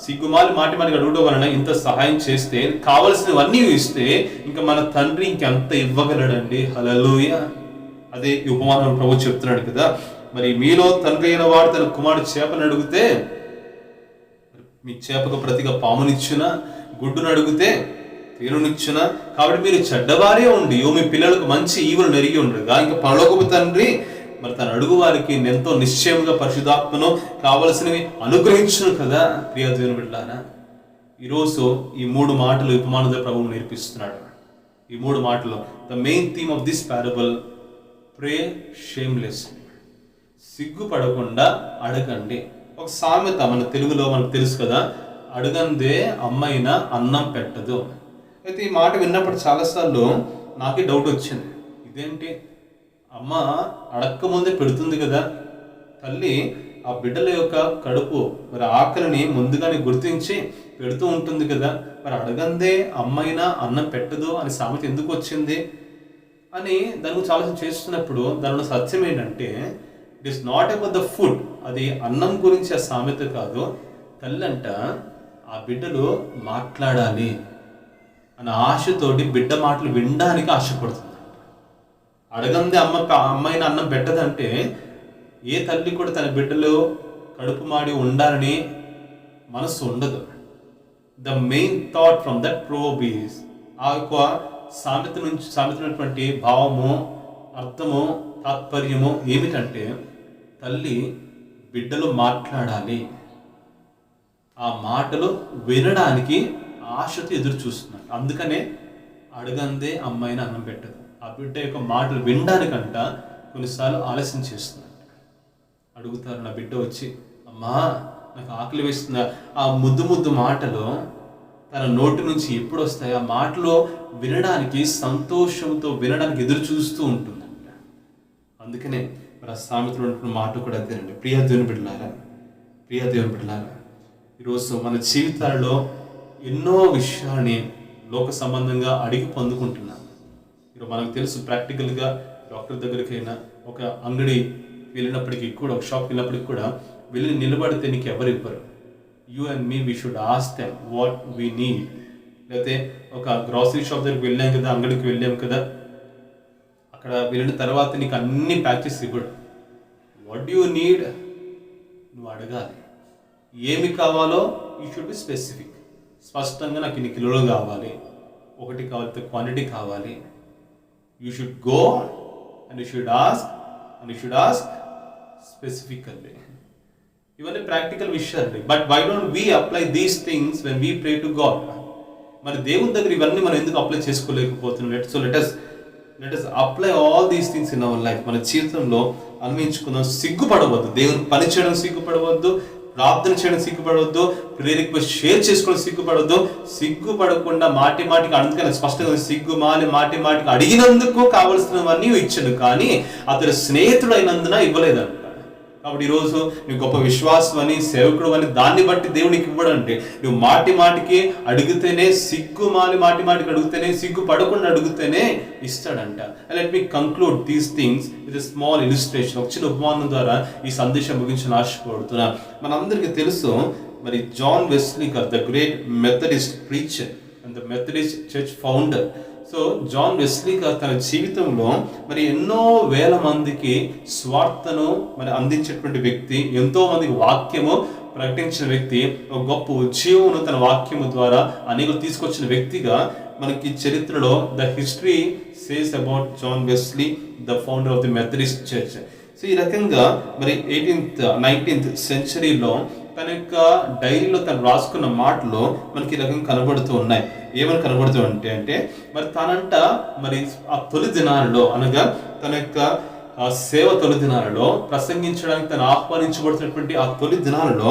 సిగ్గుమాలి మాటి అడగడం వలన ఇంత సహాయం చేస్తే, కావలసినవన్నీ ఇస్తే, ఇంకా మన తండ్రి ఇంకెంత ఇవ్వగలడండి. హల్లెలూయా. అదే ఈ ఉపమానం ప్రభు చెప్తున్నాడు కదా. మరి మీలో తండ్రి అయిన వాడు తన కుమారుడు చేపను అడిగితే మీ చేపకు ప్రతిగా పామునిచ్చునా, గుడ్డును అడిగితే తేలునిచ్చునా? కాబట్టి మీరు చెడ్డవారే ఉండి మీ పిల్లలకు మంచి ఈవులు నెరిగి ఉండగా ఇంకా పరలోకపు తండ్రి మరి తన అడుగు వారికి ఎంతో నిశ్చయంగా పరిశుద్ధాత్మను కావలసినవి అనుగ్రహించును కదా. ప్రియ దేవుని బిడ్డలారా, ఈరోజు ఈ 3 మాటలు ఉపమానంలో ప్రభువు నేర్పిస్తున్నాడు. ఈ 3 మాటలు the main theme of this parable, pray shameless. సిగ్గుపడకుండా అడగండి. ఒక సామెత మన తెలుగులో మనకు తెలుసు కదా, అడగందే అమ్మైనా అన్నం పెట్టదు. అయితే ఈ మాట విన్నప్పుడు చాలాసార్లు నాకే డౌట్ వచ్చింది. ఇదేంటి, అమ్మ అడక్క ముందే పెడుతుంది కదా, తల్లి ఆ బిడ్డల యొక్క కడుపు మరి ఆకలిని ముందుగానే గుర్తించి పెడుతూ ఉంటుంది కదా, మరి అడగందే అమ్మైనా అన్నం పెట్టదు అని సామెత ఎందుకు వచ్చింది అని దాని గురించి ఆలోచన చేస్తున్నప్పుడు దానిలో సత్యం ఏంటంటే, it is not about the food. అది అన్నం గురించి ఆ సామెత కాదు. తల్లంట ఆ బిడ్డలు మాట్లాడాలి అన్న ఆశతోటి బిడ్డ మాటలు వినడానికి ఆశపడుతుంది. అడగందే అమ్మాయిని అన్నం పెట్టదంటే ఏ తల్లి కూడా తన బిడ్డలు కడుపు మాడి ఉండాలని మనసు ఉండదు. The main thought from that probe is, ఆ యొక్క సామెతటువంటి భావము, అర్థము, తాత్పర్యము ఏమిటంటే, తల్లి బిడ్డలు మాట్లాడాలి, ఆ మాటలు వినడానికి ఆశతో ఎదురు చూస్తున్నాడు. అందుకనే అడగందే అమ్మాయిని అన్నం పెట్టదు. ఆ బిడ్డ యొక్క మాటలు వినడానికంట కొన్నిసార్లు ఆలస్యం చేస్తున్నాడు. అడుగుతారు నా బిడ్డ వచ్చి, అమ్మా నాకు ఆకలి వేస్తున్నా, ఆ ముద్దు ముద్దు మాటలు తన నోటి నుంచి ఎప్పుడు వస్తాయి? ఆ మాటలో వినడానికి, సంతోషంతో వినడానికి ఎదురు చూస్తూ ఉంటుందంట. అందుకనే మరి ఆ సామెతలో ఉంటున్న మాట కూడా అదేనండి. ప్రియ దేవుని బిడ్డలారా, ఈరోజు మన జీవితాల్లో ఎన్నో విషయాన్ని లోక సంబంధంగా అడిగి పొందుకుంటున్నాం. ఈరోజు మనకు తెలుసు, ప్రాక్టికల్గా డాక్టర్ దగ్గరికైనా, ఒక అంగడి వెళ్ళినప్పటికీ కూడా, ఒక షాప్కి వెళ్ళినప్పటికీ కూడా వెళ్ళి నిలబడితే నీకు ఎవరు ఇవ్వరు. You and me we should ask them what we need. లేకపోతే ఒక గ్రాసరీ షాప్ దగ్గరికి వెళ్ళాం కదా, అంగడికి వెళ్ళాం కదా, అక్కడ వెళ్ళిన తర్వాత నీకు అన్ని ప్యాక్ చేసి ఇవ్వడు. వాట్ యూ నీడ్ నువ్వు అడగాలి. ఏమి కావాలో యూ షుడ్ బి స్పెసిఫిక్. స్పష్టంగా నాకు ఇన్ని కిలోలు కావాలి, ఒకటి కావాలి, క్వాంటిటీ కావాలి. You should go and you should ask specifically. ఇవన్నీ ప్రాక్టికల్ విషయాలు. But why don't we apply these things when we pray to God? మరి దేవుని దగ్గర ఇవన్నీ మనం ఎందుకు అప్లై చేసుకోలేకపోతున్నాం? Let us apply all these things in our life. మన జీవితంలో అన్వయించుకుందాం. సిగ్గుపడవద్దు, దేవుని పని చేయడం సిగ్గుపడవద్దు, ప్రార్థన చేయడం సిగ్గుపడవద్దు, ప్రేయర్ రిక్వెస్ట్ షేర్ చేసుకోవడం సిగ్గుపడవద్దు. సిగ్గుపడకుండా మాటికి, అందుకని స్పష్టంగా సిగ్గుమాలి మాటికి అడిగినందుకు కావలసినవన్నీ ఇచ్చాడు, కానీ అతడు స్నేహితుడైనందున ఇవ్వలేదంట. కాబట్టి ఈరోజు నువ్వు గొప్ప విశ్వాసం అని, సేవకుడు అని, దాన్ని బట్టి దేవునికి ఇవ్వడంటే నువ్వు మాటికి అడిగితేనే, సిగ్గుమాలి మాటికి అడిగితేనే, సిగ్గుపడకుండా అడిగితేనే ఇస్తాడంట. Let me conclude these things with a small illustration. ఒక చిన్న ఉపమానం ద్వారా ఈ సందేశం ముగించిన ఆశపడుతున్నా. మనందరికీ తెలుసు, మరి జాన్ వెస్లీ గారు, the great Methodist preacher and the Methodist church founder. So John Wesley గారు తన జీవితంలో మరి ఎన్నో వేల మందికి స్వార్థను మరి అందించేటువంటి వ్యక్తి, ఎంతో మందికి వాక్యము ప్రకటించిన వ్యక్తి, ఒక గొప్ప ఉద్యోగమును తన వాక్యము ద్వారా అనేకులు తీసుకొచ్చిన వ్యక్తిగా మనకి చరిత్రలో the history says about John Wesley, the founder of the Methodist church. So ఈ రకంగా మరి 19th సెంచరీలో తన యొక్క డైరీలో తను రాసుకున్న మాటలు మనకి ఈ రకంగా కనబడుతూ ఉన్నాయి. ఏమని కనబడుతూ అంటే మరి తనంట మరి ఆ తొలి దినాలలో, అనగా తన యొక్క సేవ తొలి దినాలలో ప్రసంగించడానికి తను ఆహ్వానించబడుతున్నటువంటి ఆ తొలి దినాలలో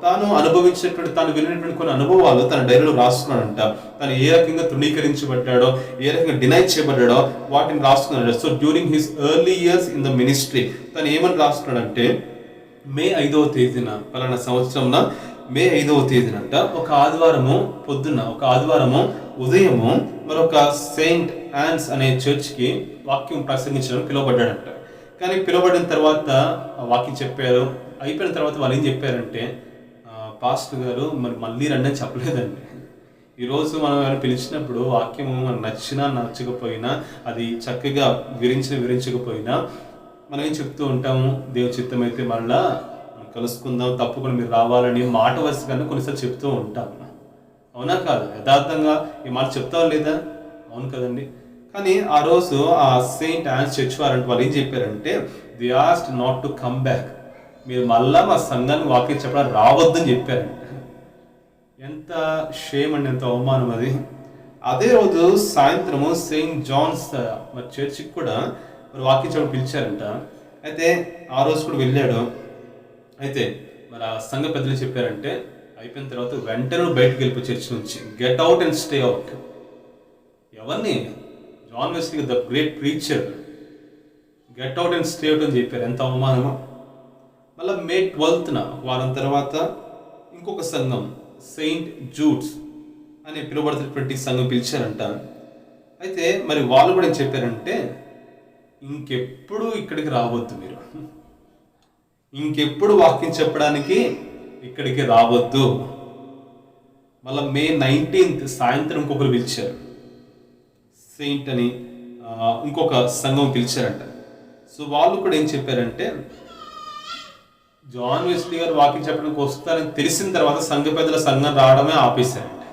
తాను అనుభవించినటువంటి, తాను వెళ్ళినటువంటి కొన్ని అనుభవాలు తన డైరీలో రాసుకున్నాడంట. తను ఏ రకంగా తృణీకరించబడ్డాడో, ఏ రకంగా డినై చేయబడ్డాడో వాటిని రాసుకున్నాడు. So during his early years in the ministry తను ఏమని రాసుకున్నాడంటే, మే 5వ తేదీన, పలానా సంవత్సరంన మే 5వ తేదీనంట ఒక ఆదివారము పొద్దున్న, ఒక ఆదివారము ఉదయము మరొక సెయింట్ యాన్స్ అనే చర్చ్కి వాక్యం ప్రసంగించడం పిలువబడ్డాడంట. కానీ పిలువబడిన తర్వాత వాక్యం చెప్పారు. అయిపోయిన తర్వాత వాళ్ళు ఏం చెప్పారంటే, పాస్టర్ గారు మరి మళ్ళీ రండి అని చెప్పలేదండి. ఈరోజు మనం ఏమైనా పిలిచినప్పుడు వాక్యము మనకు నచ్చినా నచ్చకపోయినా, అది చక్కగా వివరించకపోయినా మనం ఏం చెప్తూ ఉంటాము, దేవుని చిత్తం అయితే మళ్ళా కలుసుకుందాం, తప్పకుండా మీరు రావాలని మాట వరుసగానే కొన్నిసార్లు చెప్తూ ఉంటాము. అవునా కాదు? యథార్థంగా ఈ మాట చెప్తావా లేదా? అవును కదండి. కానీ ఆ రోజు ఆ సెయింట్ యాన్స్ చర్చ్ వారంటే వాళ్ళు ఏం చెప్పారంటే, the asked not to come back, మీరు మళ్ళా మా సంఘానికి వాక్యం చెప్పడానికి రావద్దని చెప్పారంట. ఎంత షేమ్ అండి, ఎంత అవమానం అది. అదే రోజు సాయంత్రము సెయింట్ జాన్స్ మరి చర్చికి కూడా మరి వాక్యం చెప్పడం పిలిచారంట. అయితే ఆ రోజు కూడా వెళ్ళాడు. అయితే మరి ఆ సంఘ పెద్దలు చెప్పారంటే, అయిపోయిన తర్వాత వెంటనే బయటకు వెళ్ళిపోయి చర్చ్ నుంచి, get out and stay out. ఎవరిని? John Wesley, the great preacher, get out and stay out అని చెప్పారు. ఎంత అవమానమో. మళ్ళీ మే 12న వారం తర్వాత ఇంకొక సంఘం, సెయింట్ జూడ్స్ అని పిలువబడుతున్నటువంటి సంఘం పిలిచారంట. అయితే మరి వాళ్ళు కూడా ఏం చెప్పారంటే, ఇంకెప్పుడు ఇక్కడికి రావద్దు, మీరు ఇంకెప్పుడు వాక్యం చెప్పడానికి ఇక్కడికి రావద్దు. మళ్ళీ మే 19th సాయంత్రం ఇంకొకరు పిలిచారు, సెయింట్ అని ఇంకొక సంఘం పిలిచారంట. సో వాళ్ళు కూడా ఏం చెప్పారంటే, జాన్ వెస్లీ గారు వాక్యం చెప్పడానికి వస్తారని తెలిసిన తర్వాత సంఘ పెద్దల సంఘం రావడమే ఆపేశారంట.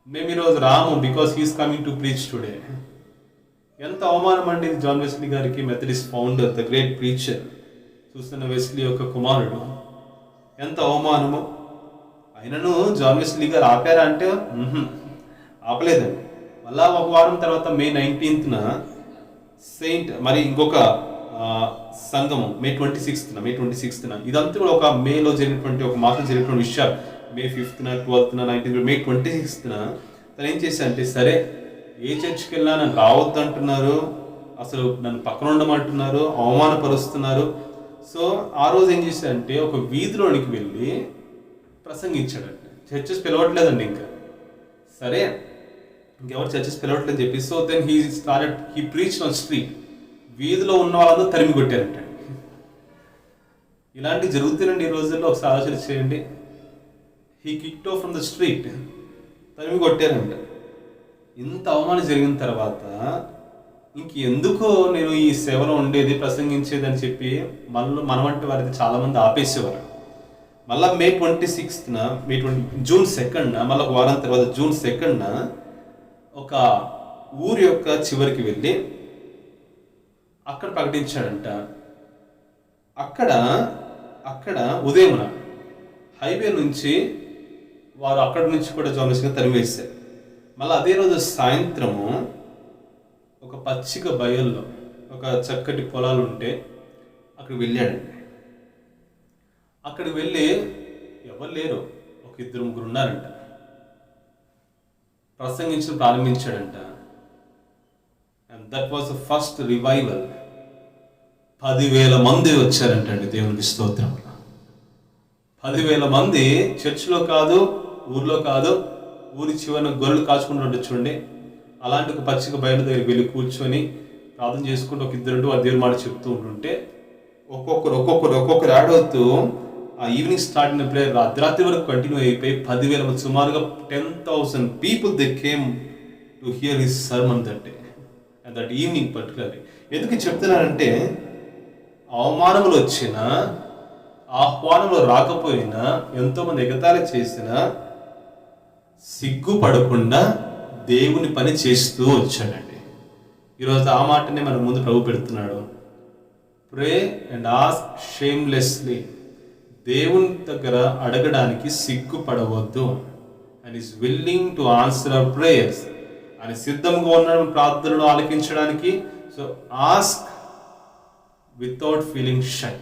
మేము ఈరోజు రాము, because he's coming to preach today. ఎంత అవమానం అండి జాన్ వెస్లీ గారికి, Methodist founder, the great preacher, చూస్తున్న వెస్లీ యొక్క కుమారుడు. ఎంత అవమానము. అయినను జాన్ వెస్లీ గారు ఆపారా అంటే ఆపలేదండి. మళ్ళా ఒక వారం తర్వాత మే 19న సెయింట్ మరి ఇంకొక సంఘము మే 26న ఇదంతా కూడా ఒక మేలో జరిగినటువంటి ఒక మాసం జరిగినటువంటి విషయాలు. మే 5th 12th 19th మే 26న తను ఏం చేశారంటే, సరే ఏ చర్చికి వెళ్ళినా నన్ను రావద్దు అంటున్నారు, అసలు నన్ను పక్కన ఉండమంటున్నారు, అవమానపరుస్తున్నారు. సో ఆ రోజు ఏం చేశాడంటే ఒక వీధిలోనికి వెళ్ళి ప్రసంగించాడండి. చర్చెస్ పిలవట్లేదండి ఇంకా. సరే ఇంకెవరు చర్చెస్ పిలవట్లేదు చెప్పి, so then he preached on street. వీధిలో ఉన్న వాళ్ళందరూ తరిమి కొట్టారంట. ఇలాంటివి జరుగుతాయండి ఈ రోజుల్లో. ఒకసారి ఆలోచన చేయండి. He kicked of from the street, తరిమి కొట్టారంట. ఇంత అవమానం జరిగిన తర్వాత ఇంకెందుకో నేను ఈ సేవలో ఉండేది, ప్రసంగించేది అని చెప్పి మన వంటి వారికి చాలామంది ఆపేసేవారు. మళ్ళీ మే 26న జూన్ 2న మళ్ళీ ఒక వారం తర్వాత జూన్ 2న ఒక ఊరి యొక్క చివరికి వెళ్ళి అక్కడ ప్రకటించాడంట. అక్కడ ఉదయమున హైవే నుంచి వారు అక్కడి నుంచి కూడా జర్నలిస్ట్గా తరివేశారు. మళ్ళీ అదే రోజు సాయంత్రము ఒక పచ్చిక బయల్లో ఒక చక్కటి పొలాలు ఉంటే అక్కడికి వెళ్ళాడండి. అక్కడికి వెళ్ళి ఎవరు లేరు, ఒక 2-3 ఉన్నారంట. ప్రసంగించడం ప్రారంభించాడంట. And that was the first revival. 10,000 మంది వచ్చారంటండి. దేవునికి స్తోత్రం. 10,000 మంది చర్చిలో కాదు, ఊర్లో కాదు, ఊరి చివరిన గొర్రెలు కాచుకుంటూ చూడండి. అలాంటి ఒక పచ్చిక బయలు దగ్గరికి వెళ్ళి కూర్చొని ప్రార్థన చేసుకుంటూ ఒక 2 వారి దేవుని మాట చెప్తూ ఉంటుంటే ఒక్కొక్కరు యాడ్ అవుతూ ఆ ఈవినింగ్ స్టార్ట్ అయిన ప్రేయర్ అర్ధరాత్రి వరకు కంటిన్యూ అయిపోయి 10,000 మంది, సుమారుగా 10,000 people they came to hear his sermon that evening particularly. ఎందుకు చెప్తున్నానంటే, అవమానములు వచ్చినా, ఆహ్వానంలో రాకపోయినా, ఎంతోమంది ఎగతాళి చేసినా సిగ్గుపడకుండా దేవుని పని చేస్తూ వచ్చాడండి. ఈరోజు ఆ మాటనే మన ముందు ప్రభు పెడుతున్నాడు. Pray and ask shamelessly. దేవుని దగ్గర అడగడానికి సిగ్గుపడవద్దు. And is willing to answer our prayers. అని సిద్ధంగా ఉన్నాడు ప్రార్థనలు ఆలకించడానికి. So ask without feeling shy.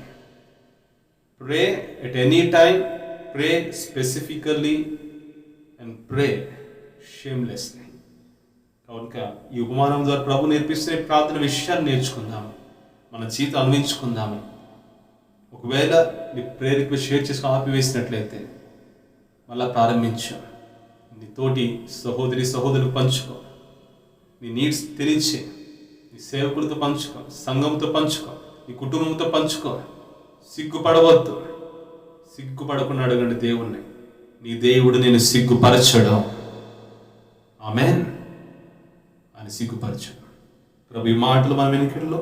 Pray at any time, pray specifically and pray shamelessly. కనుక ఈ ఉపమానం ద్వారా ప్రభు నేర్పిస్తే ప్రార్థన విషయాన్ని నేర్చుకుందాము, మన జీవితం అన్వించుకుందాము. ఒకవేళ నీ ప్రేయర్ రిక్వెస్ట్ షేర్ చేసుకుని ఆపివేసినట్లయితే మళ్ళీ ప్రారంభించు. నీ తోటి సహోదరులకు పంచుకో. నీ నీడ్స్ తెలియచే. నీ సేవకులతో పంచుకో, సంఘంతో పంచుకో, నీ కుటుంబంతో పంచుకో. సిగ్గుపడవద్దు. సిగ్గుపడకుండా అడగండి దేవుణ్ణి. నీ దేవుడు నేను సిగ్గుపరచడం, ఆమేన్ అని సిగ్గుపరచడం. ప్రభు ఈ మాటలు మన వెనుకల్లో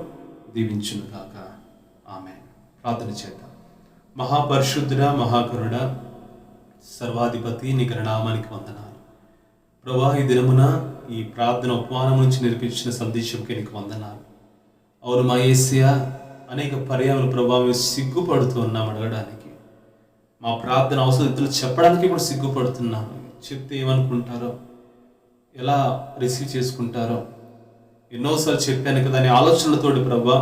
దీవించును గాక. ఆమేన్. ప్రార్థన చేద్దాం. మహాపరిశుద్ధుడ, మహాకరుడ, సర్వాధిపతి, నీ నామానికి వందనాలు. ప్రభా, ఈ దినమున ఈ ప్రార్థన ఉపమానం నుంచి నేర్పించిన సందేశంకి నీకు వందనాలు. అవును మా యేసయ్య, అనేక పర్యాలు ప్రభా మేము సిగ్గుపడుతూ ఉన్నాం అడగడానికి. మా ప్రార్థన అవసరతలు చెప్పడానికి కూడా సిగ్గుపడుతున్నాము. చెప్తే ఏమనుకుంటారో, ఎలా రిసీవ్ చేసుకుంటారో ఎన్నోసార్లు చెప్పాను కదా అనే ఆలోచనలతోటి ప్రభా,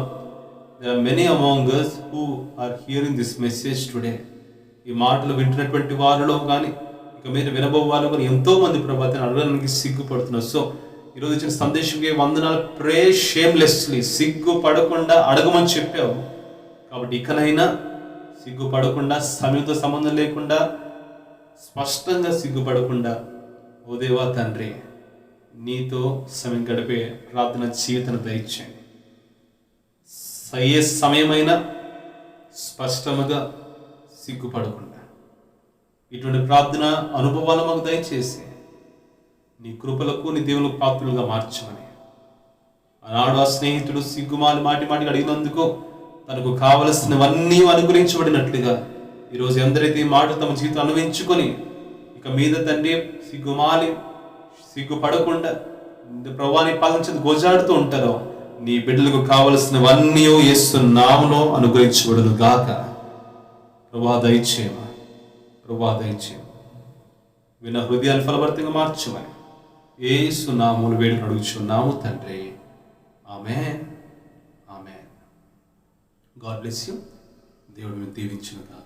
there are many among us who are hearing this message today. ఈ మాటలు వింటున్నటువంటి వారిలో కానీ ఇక మీరు వినబో వాళ్ళు కానీ ఎంతోమంది ప్రభా తను అడగడానికి సిగ్గుపడుతున్నారు. సో ఈరోజు ఇచ్చిన సందేశంకి వందనాలు. ప్రే షేమ్లెస్లీ. సిగ్గుపడకుండా అడగమని చెప్పావు కాబట్టి ఇకనైనా సిగ్గుపడకుండా, సమయంతో సంబంధం లేకుండా, స్పష్టంగా సిగ్గుపడకుండా, ఓ దేవా తండ్రి, నీతో సమయం గడిపే ప్రార్థన జీవితాన్ని దయచేయండి. ఏ సమయమైనా స్పష్టముగా సిగ్గుపడకుండా ఇటువంటి ప్రార్థన అనుభవాలు మాకు దయచేసి నీ కృపలకు, నీ దేవులకు పాత్రలుగా మార్చమని. ఆనాడు ఆ స్నేహితుడు సిగ్గుమాలి మాటి అడిగినందుకు తనకు కావలసినవన్నీ అనుగ్రహించబడినట్లుగా ఈరోజు ఎందరైతే ఈ మాట తమ జీవితం అనుభవించుకొని ఇక మీద తండ్రి సిగ్గుపడకుండా ప్రభువాన్ని పాలించేందుకు గోజాడుతూ ఉంటారో, నీ బిడ్డలకు కావలసినవన్నీ యేసు నామములో అనుగ్రహించబడును గాక. ప్రభువా దయచేయమా. విన్న హృదయాన్ని ఫలభరితంగా మార్చమని యేసు నామములో వేడుకొని అడుగుచున్నాము తండ్రి. ఆమేన్. ఆమేన్. God bless you. దేవుడు మీరు దీవించును గాక.